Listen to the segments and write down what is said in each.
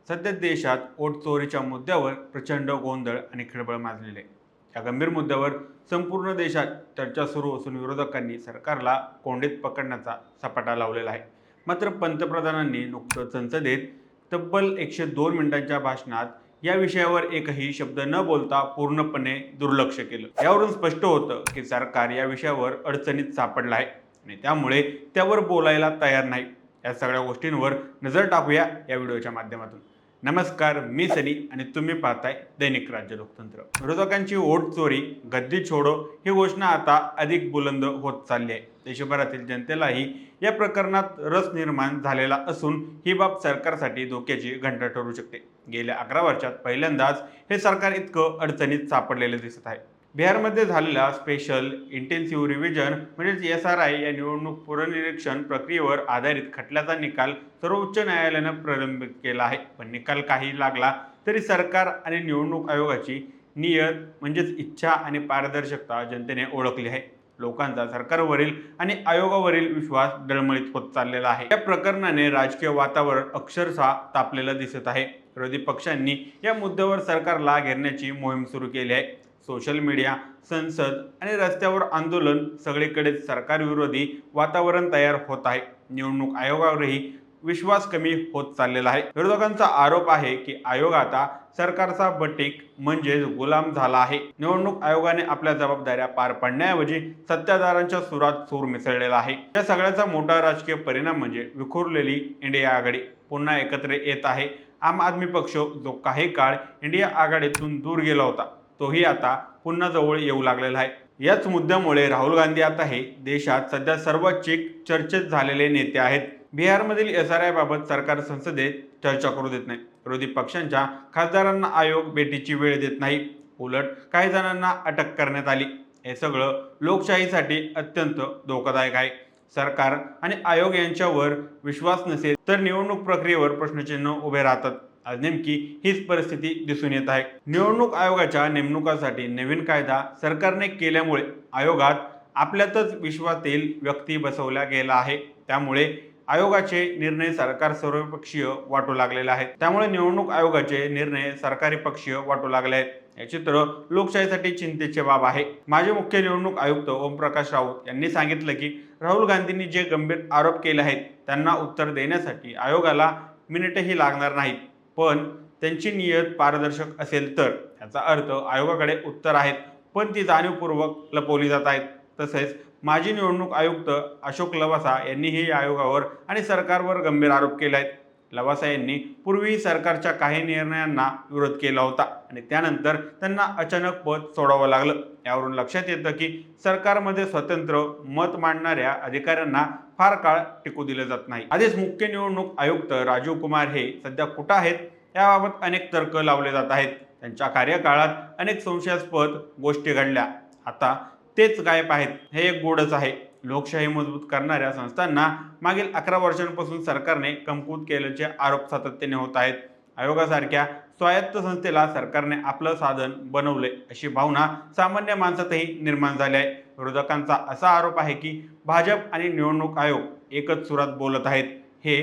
सध्या देशात वोट चोरीच्या मुद्द्यावर प्रचंड गोंधळ आणि खळबळ माजलेली आहे. या गंभीर मुद्द्यावर संपूर्ण देशात चर्चा सुरू असून विरोधकांनी सरकारला कोंडीत पकडण्याचा सपाटा लावलेला आहे. मात्र पंतप्रधानांनी नुकतंच संसदेत तब्बल 102 मिनिटांच्या भाषणात या विषयावर एकही शब्द न बोलता पूर्णपणे दुर्लक्ष केलं. यावरून स्पष्ट होतं की सरकार या विषयावर अडचणीत सापडलं आहे आणि त्यामुळे त्यावर बोलायला तयार नाही. या सगळ्या गोष्टींवर नजर टाकूया या व्हिडिओच्या माध्यमातून. नमस्कार, मी सनी आणि तुम्ही पाहताय दैनिक राज्य लोकतंत्र. विरोधकांची वोट चोरी, गद्दी छोडो ही घोषणा आता अधिक बुलंद होत चालली आहे. देशभरातील जनतेलाही या प्रकरणात रस निर्माण झालेला असून ही बाब सरकारसाठी धोक्याची घंटा ठरू शकते. गेल्या 11 वर्षात पहिल्यांदाच हे सरकार इतकं अडचणीत सापडलेले दिसत आहे. बिहारमध्ये झालेला स्पेशल इंटेन्सिव्ह रिव्हिजन म्हणजे SRI या निवडणूक पुनर्निरीक्षण प्रक्रियेवर आधारित खटल्याचा निकाल सर्वोच्च न्यायालयानं प्रलंबित केला आहे. पण निकाल काही लागला तरी सरकार आणि निवडणूक आयोगाची नियत म्हणजेच इच्छा आणि पारदर्शकता जनतेने ओळखली आहे. लोकांचा सरकारवरील आणि आयोगावरील विश्वास डळमळीत होत चाललेला आहे. या प्रकरणाने राजकीय वातावरण अक्षरशः तापलेलं दिसत आहे. विरोधी पक्षांनी या मुद्द्यावर सरकारला घेरण्याची मोहीम सुरू केली आहे. सोशल मीडिया, संसद आणि रस्त्यावर आंदोलन, सगळीकडेच सरकारविरोधी वातावरण तयार होत आहे. निवडणूक आयोगावरही विश्वास कमी होत चाललेला आहे. विरोधकांचा आरोप आहे की आयोग आता सरकारचा बटीक म्हणजेच गुलाम झाला आहे. निवडणूक आयोगाने आपल्या जबाबदाऱ्या पार पाडण्याऐवजी सत्ताधाऱ्यांच्या सुरात सूर मिसळलेला आहे. या सगळ्याचा मोठा राजकीय परिणाम म्हणजे विखुरलेली इंडिया आघाडी पुन्हा एकत्र येत आहे. आम आदमी पक्ष जो काही काळ इंडिया आघाडीतून दूर गेला होता तोही आता पुन्हा जवळ येऊ लागलेला आहे. याच मुद्द्यामुळे राहुल गांधी आता हे देशात सध्या सर्वाधिक चर्चेत झालेले नेते आहेत. बिहारमधील SRI बाबत सरकार संसदेत चर्चा करू देत नाही. विरोधी पक्षांच्या खासदारांना आयोग भेटीची वेळ देत नाही. उलट काही जणांना अटक करण्यात आली. हे सगळं लोकशाहीसाठी अत्यंत धोकादायक आहे. सरकार आणि आयोग यांच्यावर विश्वास नसेल तर निवडणूक प्रक्रियेवर प्रश्नचिन्ह उभे राहतात. आज नेमकी हीच परिस्थिती दिसून येत आहे. निवडणूक आयोगाच्या नेमणुकासाठी नवीन कायदा सरकारने केल्यामुळे आयोगात आपल्यातच विश्वातील व्यक्ती बसवल्या गेला आहे. त्यामुळे आयोगाचे निर्णय सरकार सर्वपक्षीय वाटू लागलेले आहेत. त्यामुळे निवडणूक आयोगाचे निर्णय सरकारी पक्षीय वाटू लागले आहेत. हे चित्र लोकशाहीसाठी चिंतेचे बाब आहे. माजी मुख्य निवडणूक आयुक्त ओमप्रकाश राऊत यांनी सांगितलं की राहुल गांधींनी जे गंभीर आरोप केले आहेत त्यांना उत्तर देण्यासाठी आयोगाला मिनिटही लागणार नाहीत. पण त्यांची नियत पारदर्शक असेल तर याचा अर्थ आयोगाकडे उत्तर आहेत पण ती जाणीवपूर्वक लपवली जात आहेत. तसेच माजी निवडणूक आयुक्त अशोक लवासा यांनीही आयोगावर आणि सरकारवर गंभीर आरोप केले आहेत. लवासा यांनी पूर्वी सरकारच्या काही निर्णयांना विरोध केला होता आणि त्यानंतर त्यांना अचानक पद सोडावं लागलं. यावरून लक्षात येतं की सरकारमध्ये स्वतंत्र मत मांडणाऱ्या अधिकाऱ्यांना फार काळ टिकू दिलं जात नाही. आधीच मुख्य निवडणूक आयुक्त राजीव कुमार हे सध्या कुठं आहेत याबाबत अनेक तर्क लावले जात आहेत. त्यांच्या कार्यकाळात अनेक संशयास्पद गोष्टी घडल्या, आता तेच गायब आहेत. हे एक गोडच आहे. लोकशाही मजबूत करणाऱ्या संस्थांना मागील 11 वर्षांपासून सरकारने कमकुवत केल्याचे आरोप सातत्याने होत आहेत. आयोगासारख्या स्वायत्त संस्थेला सरकारने आपलं साधन बनवले अशी भावना सामान्य माणसातही निर्माण झाली आहे. विरोधकांचा असा आरोप आहे की भाजप आणि निवडणूक आयोग एकच सुरात बोलत आहेत. हे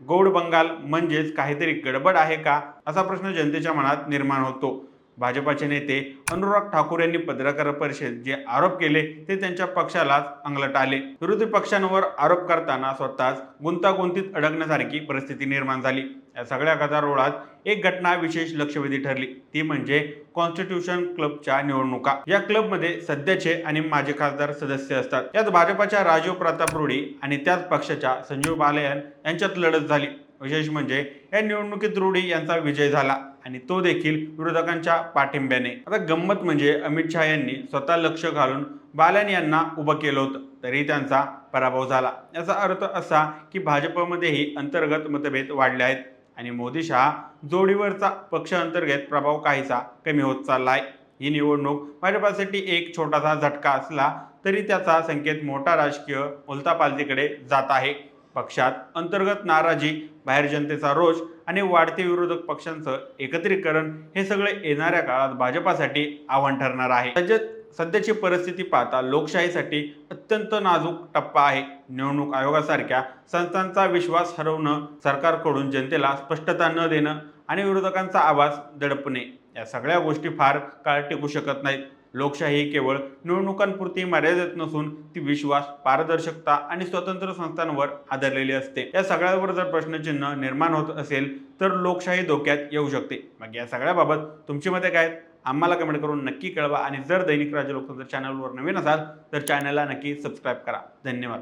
गौड बंगाल म्हणजेच काहीतरी गडबड आहे का असा प्रश्न जनतेच्या मनात निर्माण होतो. भाजपाचे नेते अनुराग ठाकूर यांनी पत्रकार परिषदेत जे आरोप केले ते त्यांच्या पक्षालाच अंगलट आले. विरोधी पक्षांवर आरोप करताना स्वतःच गुंतागुंतीत अडकण्यासारखी परिस्थिती निर्माण झाली. या सगळ्या गदारोळात एक घटना विशेष लक्षवेधी ठरली, ती म्हणजे कॉन्स्टिट्यूशन क्लबच्या निवडणुका. या क्लबमध्ये सध्याचे आणि माजी खासदार सदस्य असतात. यात भाजपाच्या राजीव प्रताप रुडी आणि त्याच पक्षाच्या संजीव बालियान यांच्यात लढत झाली. विशेष म्हणजे या निवडणुकीत रुडी यांचा विजय झाला आणि तो देखील विरोधकांच्या पाठिंब्याने. आता गंमत म्हणजे अमित शहा यांनी स्वतः लक्ष घालून बालन यांना उभं केलं होतं तरी त्यांचा पराभव झाला. याचा अर्थ असा की भाजपमध्येही अंतर्गत मतभेद वाढले आहेत आणि मोदी शहा जोडीवरचा पक्ष अंतर्गत प्रभाव काहीसा कमी होत चालला आहे. ही निवडणूक भाजपासाठी एक छोटासा झटका असला तरी त्याचा संकेत मोठा राजकीय उलथापालथीकडे जात आहे. पक्षात अंतर्गत नाराजी, बाहेर जनतेचा रोष आणि वाढते विरोधक पक्षांचं एकत्रीकरण हे सगळे येणाऱ्या काळात भाजपासाठी आव्हान ठरणार आहे. सध्याची परिस्थिती पाहता लोकशाहीसाठी अत्यंत नाजूक टप्पा आहे. निवडणूक आयोगासारख्या संस्थांचा विश्वास हरवणं, सरकारकडून जनतेला स्पष्टता न देणं आणि विरोधकांचा आवाज दडपणे या सगळ्या गोष्टी फार काळ टिकू शकत नाहीत. लोकशाही ही केवळ निवडणुकांपुरती मर्यादित नसून ती विश्वास, पारदर्शकता आणि स्वतंत्र संस्थांवर आधारलेली असते. या सगळ्यावर जर प्रश्नचिन्ह निर्माण होत असेल तर लोकशाही धोक्यात येऊ शकते. मग या सगळ्याबाबत तुमची मते काय आहेत? आम्हाला कमेंट करून नक्की कळवा आणि जर दैनिक राज्य लोकतंत्र चॅनलवर नवीन असाल तर चॅनलला नक्की सबस्क्राईब करा. धन्यवाद.